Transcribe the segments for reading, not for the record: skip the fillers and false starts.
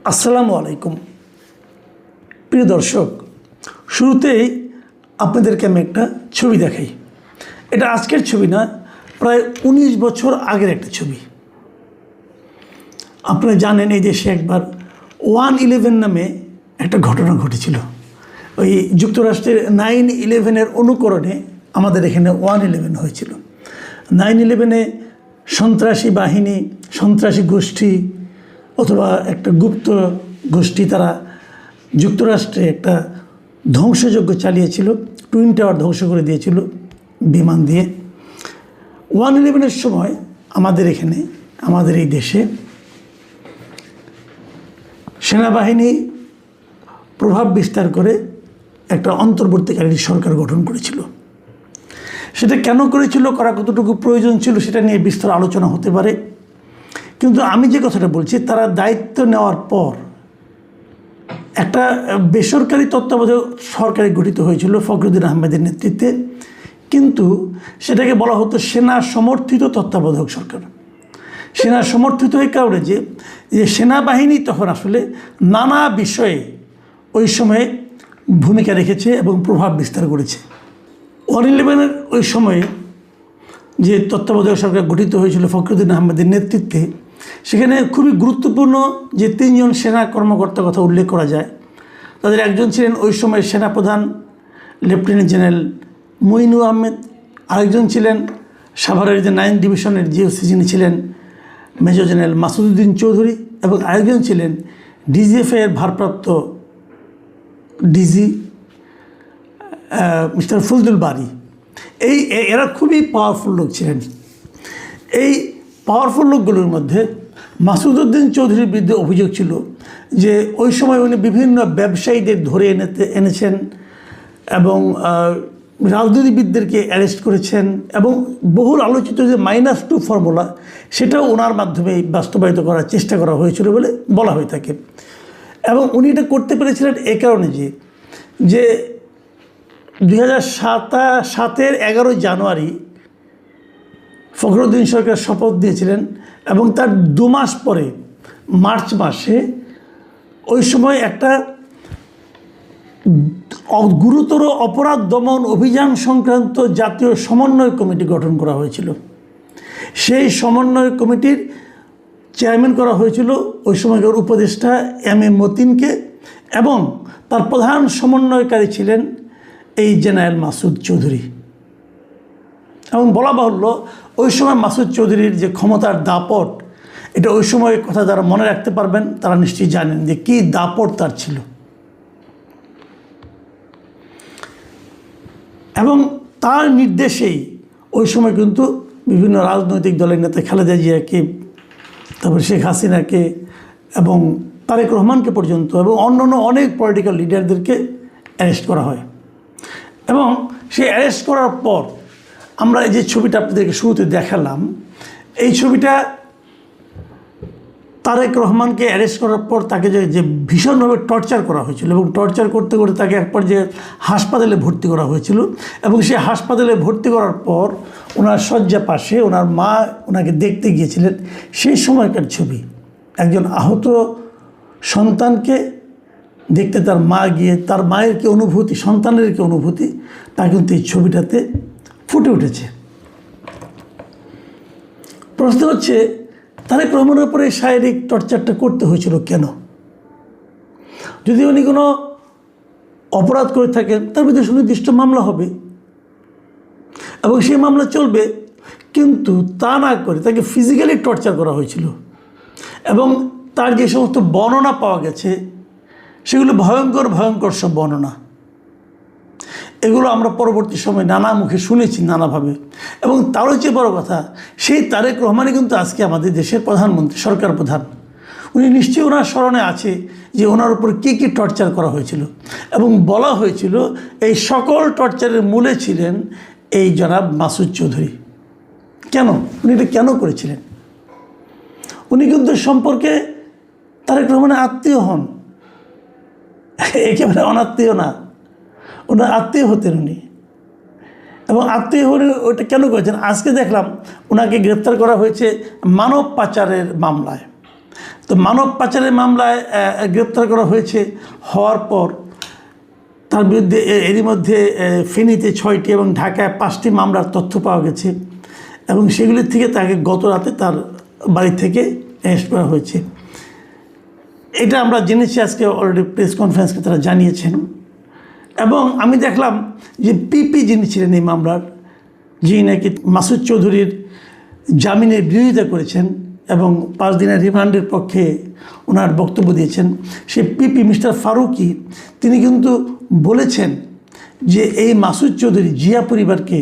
আসসালামু আলাইকুম প্রিয় দর্শক, শুরুতেই আপনাদেরকে আমি একটা ছবি দেখাই। এটা আজকের ছবি না, প্রায় 19 বছর আগের একটা ছবি। আপনারা জানেন এই দেশে একবার 1/11 নামে একটা ঘটনা ঘটেছিল। ওই যুক্তরাষ্ট্রের 9/11-এর অনুকরণে আমাদের এখানে 1/11 হয়েছিল। 9/11-এ সন্ত্রাসী বাহিনী, সন্ত্রাসী গোষ্ঠী অথবা একটা গুপ্ত গোষ্ঠী তারা যুক্তরাষ্ট্রে একটা ধ্বংসযজ্ঞ চালিয়েছিল। টুইন টাওয়ার ধ্বংস করে দিয়েছিল বিমান দিয়ে। 1/11-এর সময় আমাদের এখানে, আমাদের এই দেশে সেনাবাহিনী প্রভাব বিস্তার করে একটা অন্তর্বর্তীকালীন সরকার গঠন করেছিল। সেটা কেন করেছিল, করা কতটুকু প্রয়োজন ছিল, সেটা নিয়ে বিস্তর আলোচনা হতে পারে। কিন্তু আমি যে কথাটা বলছি, তারা দায়িত্ব নেওয়ার পর একটা বেসরকারি তত্ত্বাবধায়ক সরকার গঠিত হয়েছিল ফখরুদ্দিন আহমেদের নেতৃত্বে, কিন্তু সেটাকে বলা হতো সেনা সমর্থিত তত্ত্বাবধায়ক সরকার। সেনা সমর্থিত এই কারণে যে সেনাবাহিনী তখন আসলে নানা বিষয়ে ওই সময়ে ভূমিকা রেখেছে এবং প্রভাব বিস্তার করেছে। 1/11-এর ওই সময়ে যে তত্ত্বাবধায়ক সরকার গঠিত হয়েছিল ফখরুদ্দিন আহমেদের নেতৃত্বে, সেখানে খুবই গুরুত্বপূর্ণ যে 3 জন সেনা কর্মকর্তার কথা উল্লেখ করা যায়। তাদের একজন ছিলেন ওই সময়ের সেনাপ্রধান লেফটেন্যান্ট জেনারেল মঈনুর আহমেদ, আরেকজন ছিলেন সাভারের যে 9 ডিভিশনের জিওসি, যিনি ছিলেন মেজর জেনারেল মাসুদউদ্দিন চৌধুরী, এবং আরেকজন ছিলেন ডিজিএফআই এর ভারপ্রাপ্ত ডিজি মিস্টার ফজলুল বারী। এরা খুবই পাওয়ারফুল লোক ছিলেন। এই পাওয়ারফুল লোকগুলোর মধ্যে মাসুদউদ্দিন চৌধুরীর বিরুদ্ধে অভিযোগ ছিল যে ওই সময় উনি বিভিন্ন ব্যবসায়ীদের ধরে এনেছেন এবং রাজনীতিবিদদেরকে অ্যারেস্ট করেছেন, এবং বহুল আলোচিত যে -2 ফর্মুলা, সেটাও ওনার মাধ্যমে বাস্তবায়িত করার চেষ্টা করা হয়েছিল বলে বলা হয়ে থাকে। এবং উনি এটা করতে পেরেছিলেন এ কারণে যে 2007-এর 11 জানুয়ারি ফখরুদ্দিন সরকার শপথ দিয়েছিলেন, এবং তার 2 মাস পরে মার্চ মাসে ওই সময় একটা গুরুতর অপরাধ দমন অভিযান সংক্রান্ত জাতীয় সমন্বয় কমিটি গঠন করা হয়েছিল। সেই সমন্বয় কমিটির চেয়ারম্যান করা হয়েছিল ওই সময়কার উপদেষ্টা এম এ মতিনকে, এবং তার প্রধান সমন্বয়কারী ছিলেন এই জেনারেল মাসুদ চৌধুরী। এবং বলা বাহুল্য, ওই সময় মাসুদ চৌধুরীর যে ক্ষমতার দাপট, এটা ওই সময় কথা যারা মনে রাখতে পারবেন তারা নিশ্চয়ই জানেন যে কী দাপট তার ছিল। এবং তার নির্দেশেই ওই সময় কিন্তু বিভিন্ন রাজনৈতিক দলের নেতা খালেদা জিয়াকে, তারপর শেখ হাসিনাকে এবং তারেক রহমানকে পর্যন্ত, এবং অন্যান্য অনেক পলিটিক্যাল লিডারদেরকে অ্যারেস্ট করা হয়। এবং সেই অ্যারেস্ট করার পর আমরা এই যে ছবিটা আপনাদেরকে শুরুতে দেখালাম, এই ছবিটা তারেক রহমানকে অ্যারেস্ট করার পর তাকে যে ভীষণভাবে টর্চার করা হয়েছিল, এবং টর্চার করতে করতে তাকে এক পর্যায়ে হাসপাতালে ভর্তি করা হয়েছিল। এবং সেই হাসপাতালে ভর্তি করার পর ওনার শয্যা পাশে ওনার মা ওনাকে দেখতে গিয়েছিলেন। সেই সময়কার ছবি, একজন আহত সন্তানকে দেখতে তার মা গিয়ে, তার মায়ের কি অনুভূতি, সন্তানের কি অনুভূতি, তা কিন্তু এই ছবিটাতে ফুটে উঠেছে। প্রশ্ন হচ্ছে, তারেক রহমানের উপরে শারীরিক টর্চারটা করতে হয়েছিল কেন? যদি উনি কোনো অপরাধ করে থাকেন, তার বিরুদ্ধে সুনির্দিষ্ট মামলা হবে এবং সেই মামলা চলবে, কিন্তু তা না করে তাকে ফিজিক্যালি টর্চার করা হয়েছিল। এবং তার যে সমস্ত বর্ণনা পাওয়া গেছে, সেগুলো ভয়ঙ্কর ভয়ঙ্কর সব বর্ণনা। এগুলো আমরা পরবর্তী সময় নানা মুখে শুনেছি নানাভাবে। এবং তারও চেয়ে বড় কথা, সেই তারেক রহমানই কিন্তু আজকে আমাদের দেশের প্রধানমন্ত্রী, সরকার প্রধান। উনি নিশ্চয়ই ওনার স্মরণে আছে যে ওনার উপর কী কী টর্চার করা হয়েছিল, এবং বলা হয়েছিল এই সকল টর্চারের মূলে ছিলেন এই জনাব মাসুদ চৌধুরী। কেন উনি এটা কেন করেছিলেন? উনি কিন্তু সম্পর্কে তারেক রহমানের আত্মীয় হন, একেবারে অনাত্মীয় না, ওনার আত্মীয় হতেন উনি। এবং আত্মীয় হলে ওইটা কেন করেছেন? আজকে দেখলাম ওনাকে গ্রেপ্তার করা হয়েছে মানব পাচারের মামলায়। তো মানব পাচারের মামলায় গ্রেপ্তার করা হয়েছে। হওয়ার পর তার বিরুদ্ধে এরই মধ্যে ফেনীতে 6টি এবং ঢাকায় 5টি মামলার তথ্য পাওয়া গেছে এবং সেগুলির থেকে তাকে গত রাতে তার বাড়ি থেকে অ্যারেস্ট করা হয়েছে। এটা আমরা জেনেছি, আজকে অলরেডি প্রেস কনফারেন্সকে তারা জানিয়েছেন। এবং আমি দেখলাম যে পিপি যিনি ছিলেন এই মামলার, যিনি নাকি মাসুদ চৌধুরীর জামিনের বিরোধিতা করেছেন এবং 5 দিনের রিমান্ডের পক্ষে ওনার বক্তব্য দিয়েছেন, সেই পিপি মিস্টার ফারুকি তিনি কিন্তু বলেছেন যে এই মাসুদ চৌধুরী জিয়া পরিবারকে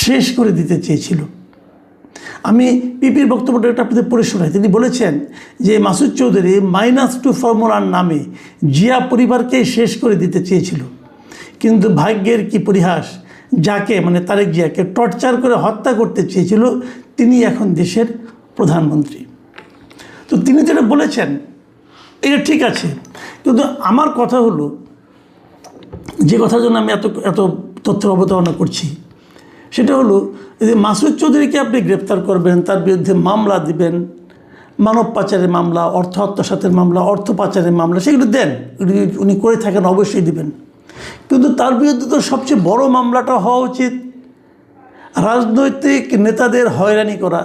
শেষ করে দিতে চেয়েছিল। আমি পিপির বক্তব্যটা একটা আপনাদের পড়ে শোনাই। তিনি বলেছেন যে মাসুদ চৌধুরী -2 ফর্মুলার নামে জিয়া পরিবারকে শেষ করে দিতে চেয়েছিল, কিন্তু ভাগ্যের কি পরিহাস, যাকে মানে তারেক জিয়াকে টর্চার করে হত্যা করতে চেয়েছিল তিনি এখন দেশের প্রধানমন্ত্রী। তো তিনি যেটা বলেছেন এটা ঠিক আছে, কিন্তু আমার কথা হলো, যে কথার জন্য আমি এত তথ্য অবতারণা করছি সেটা হলো যে মাসুদ চৌধুরীকে আপনি গ্রেপ্তার করবেন, তার বিরুদ্ধে মামলা দিবেন, মানব পাচারের মামলা, অর্থ আত্মসাতের মামলা, অর্থ পাচারের মামলা, সেগুলো দেন, উনি করে থাকেন, অবশ্যই দিবেন। কিন্তু তার বিরুদ্ধে তো সবচেয়ে বড় মামলাটা হওয়া উচিত রাজনৈতিক নেতাদের হয়রানি করা,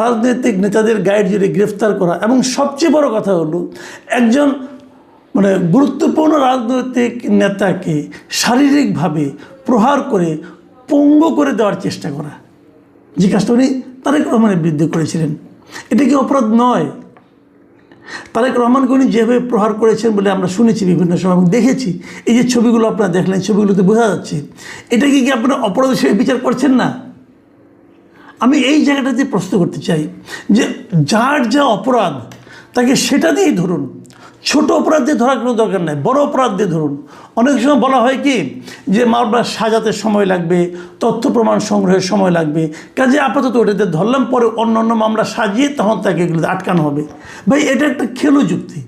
রাজনৈতিক নেতাদের গাইড জুড়ে গ্রেফতার করা, এবং সবচেয়ে বড় কথা হলো একজন মানে গুরুত্বপূর্ণ রাজনৈতিক নেতাকে শারীরিকভাবে প্রহার করে পঙ্গু করে দেওয়ার চেষ্টা করা, যে কাজটা উনি তারেক রহমানের বিরুদ্ধে করেছিলেন। এটা কি অপরাধ নয়? তারেক রহমানকে উনি যেভাবে প্রহার করেছেন বলে আমরা শুনেছি বিভিন্ন সময় এবং দেখেছি, এই যে ছবিগুলো আপনারা দেখলেন, ছবিগুলোতে বোঝা যাচ্ছে, এটা কি আপনারা অপরাধ হিসেবে বিচার করছেন না? আমি এই জায়গাটাতে প্রশ্ন করতে চাই যে যার যা অপরাধ তাকে সেটা দিয়েই ধরুন, ছোট অপরাধ দিয়ে ধরার কোনো দরকার নেই, বড় অপরাধ দিয়ে ধরুন। অনেক সময় বলা হয় কি যে মামলা সাজাতে সময় লাগবে, তথ্য প্রমাণ সংগ্রহের সময় লাগবে, কাজে আপাতত ওটাতে ধরলাম, পরে অন্য অন্য মামলা সাজিয়ে তখন তাকে এগুলোতে আটকানো হবে। ভাই এটা একটা খেলো যুক্তি।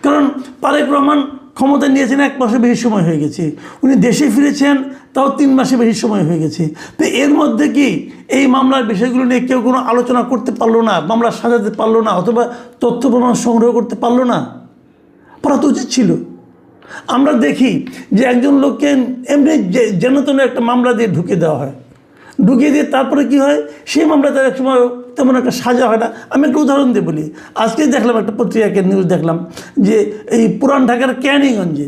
কারণ তারেক রহমান ক্ষমতা নিয়েছেন 1 মাসের বেশি সময় হয়ে গেছে, উনি দেশে ফিরেছেন তাও 3 মাসের বেশি সময় হয়ে গেছে। তো এর মধ্যে কি এই মামলার বিষয়গুলো নিয়ে কেউ কোনো আলোচনা করতে পারলো না, মামলা সাজাতে পারলো না, অথবা তথ্য প্রমাণ সংগ্রহ করতে পারলো না? পারা তো উচিত ছিল। আমরা দেখি যে একজন লোককে এমনি যেন তেন একটা মামলা দিয়ে ঢুকিয়ে দেওয়া হয়, ঢুকিয়ে দিয়ে তারপরে কি হয়, সেই মামলা তার এক সময় তেমন একটা সাজা হয় না। আমি একটা উদাহরণ দিয়ে বলি, আজকে দেখলাম একটা পত্রিকাকে নিউজ দেখলাম যে এই পুরান ঢাকার ক্যানিগঞ্জে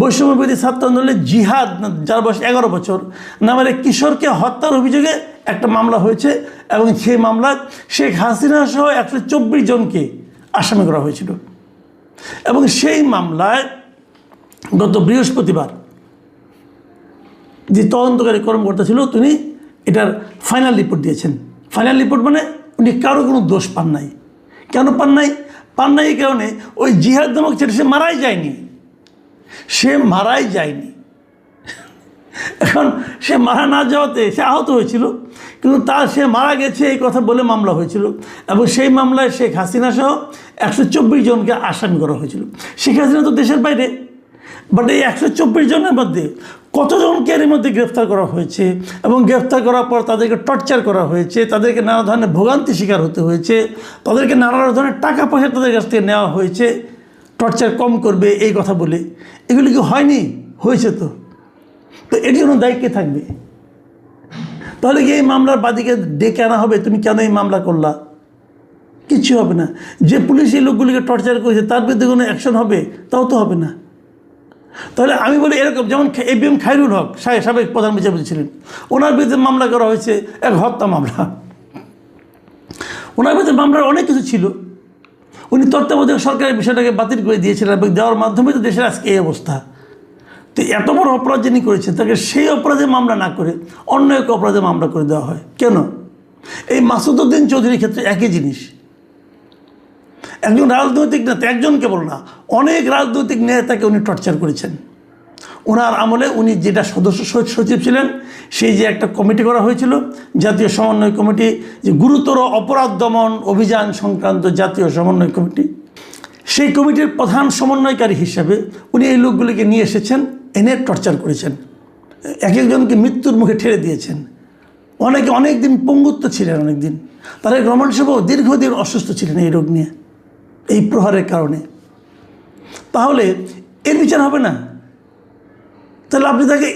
বৈষম্যবিরোধী ছাত্র আন্দোলনের জিহাদ, যার বয়স 11 বছর, নামের এক কিশোরকে হত্যার অভিযোগে একটা মামলা হয়েছে এবং সেই মামলায় শেখ হাসিনা সহ 124 জনকে আসামি করা হয়েছিল। এবং সেই মামলায় গত বৃহস্পতিবার যে তদন্তকারী কর্মকর্তা ছিল তিনি এটার ফাইনাল রিপোর্ট দিয়েছেন। ফাইনাল রিপোর্ট মানে উনি কারো কোনো দোষ পান নাই। কেন পান নাই? এই কারণে ওই জিহাদ নামক ছেলে সে মারাই যায়নি। এখন সে মারা না যাওয়াতে সে আহত হয়েছিল, কিন্তু সে মারা গেছে এই কথা বলে মামলা হয়েছিল এবং সেই মামলায় শেখ হাসিনা সহ 124 জনকে আসামি করা হয়েছিল। শেখ হাসিনা তো দেশের বাইরে, বাট এই 124 জনের মধ্যে কতজনকে এর মধ্যে গ্রেফতার করা হয়েছে এবং গ্রেফতার করার পর তাদেরকে টর্চার করা হয়েছে, তাদেরকে নানা ধরনের ভোগান্তি শিকার হতে হয়েছে, তাদেরকে নানা ধরনের টাকা পয়সা তাদের কাছ থেকে নেওয়া হয়েছে টর্চার কম করবে এই কথা বলে। এগুলি কি হয়নি? হয়েছে। তো এর জন্য দায়ী কে থাকবে? তাহলে কি এই মামলার বাদীকে ডেকে আনা হবে, তুমি কেন এই মামলা করলা? কিচ্ছু হবে না। যে পুলিশ এই লোকগুলিকে টর্চার করেছে তার বিরুদ্ধে কোনো অ্যাকশন হবে? তাও তো হবে না। তাহলে আমি বলি এরকম, যেমন ABM খায়রুল হক সাবেক প্রধান বিচারপতি ছিলেন, ওনার বিরুদ্ধে মামলা করা হয়েছে এক হত্যা মামলা। ওনার বিরুদ্ধে মামলার অনেক কিছু ছিল, উনি তত্ত্বাবধায়ক সরকারের বিষয়টাকে বাতিল করে দিয়েছিলেন এবং দেওয়ার মাধ্যমে তো দেশের আজকে এই অবস্থা। তো এত বড় অপরাধ যিনি করেছেন তাকে সেই অপরাধে মামলা না করে অন্য এক অপরাধে মামলা করে দেওয়া হয় কেন? এই মাসুদ উদ্দিন চৌধুরীর ক্ষেত্রে একই জিনিস। একজন রাজনৈতিক নেতা, একজন কেবল না, অনেক রাজনৈতিক নেতাকে উনি টর্চার করেছেন। ওনার আমলে উনি যেটা সদস্য সচিব ছিলেন, সেই যে একটা কমিটি করা হয়েছিল, জাতীয় সমন্বয় কমিটি, যে গুরুতর অপরাধ দমন অভিযান সংক্রান্ত জাতীয় সমন্বয় কমিটি, সেই কমিটির প্রধান সমন্বয়কারী হিসাবে উনি এই লোকগুলিকে নিয়ে এসেছেন, এনে টর্চার করেছেন, এক একজনকে মৃত্যুর মুখে ঠেলে দিয়েছেন। অনেকে অনেক দিন পঙ্গুত্ব ছিলেন, অনেক দিন। তারেক রহমান সাহেবও দীর্ঘদিন অসুস্থ ছিলেন এই রোগ নিয়ে। এই প্রহারের কারণে, তাহলে এর বিচার হবে না? তাহলে আপনি তাকে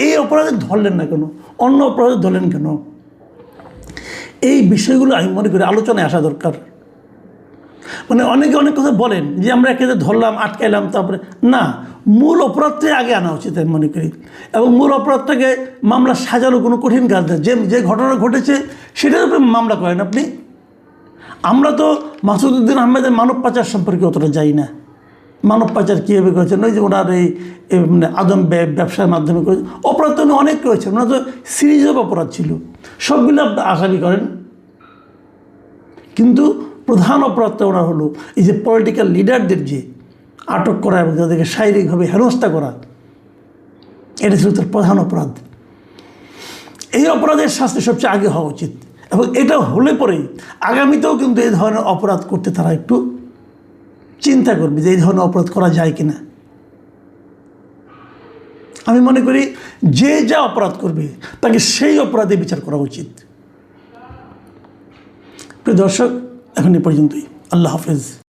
এই অপরাধে ধরলেন না কেন, অন্য অপরাধে ধরলেন কেন? এই বিষয়গুলো আমি মনে করি আলোচনায় আসা দরকার। মানে অনেকে অনেক কথা বলেন যে আমরা একে ধরলাম, আটকাইলাম, তারপরে না, মূল অপরাধটাই আগে আনা উচিত আমি মনে করি। এবং মূল অপরাধটাকে মামলা সাজানো কোনো কঠিন কাজ না। যে ঘটনা ঘটেছে সেটার উপরে মামলা করেন আপনি। আমরা তো মাসুদ উদ্দিন আহমেদের মানব পাচার সম্পর্কে অতটা যাই না। মানব পাচার কীভাবে করেছেন, ওই যে ওনার এই মানে আদম ব্যবসার মাধ্যমে করেছে, অপরাধ তো অনেক করেছেন, ওনার তো সিরিজ অফ অপরাধ ছিল, সবগুলো আসামি করেন। কিন্তু প্রধান অপরাধটা ওনার হলো এই যে পলিটিক্যাল লিডারদের যে আটক করা এবং তাদেরকে শারীরিকভাবে হেনস্থা করা, এটা ছিল তার প্রধান অপরাধ। এই অপরাধের শাস্তি সবচেয়ে আগে হওয়া উচিত, এবং এটা হলে পরেই আগামীতেও কিন্তু এই ধরনের অপরাধ করতে তারা একটু চিন্তা করবে যে এই ধরনের অপরাধ করা যায় কিনা। আমি মনে করি যে যা অপরাধ করবে তাকে সেই অপরাধে বিচার করা উচিত। প্রিয় দর্শক, এখন এই পর্যন্তই। আল্লাহ হাফেজ।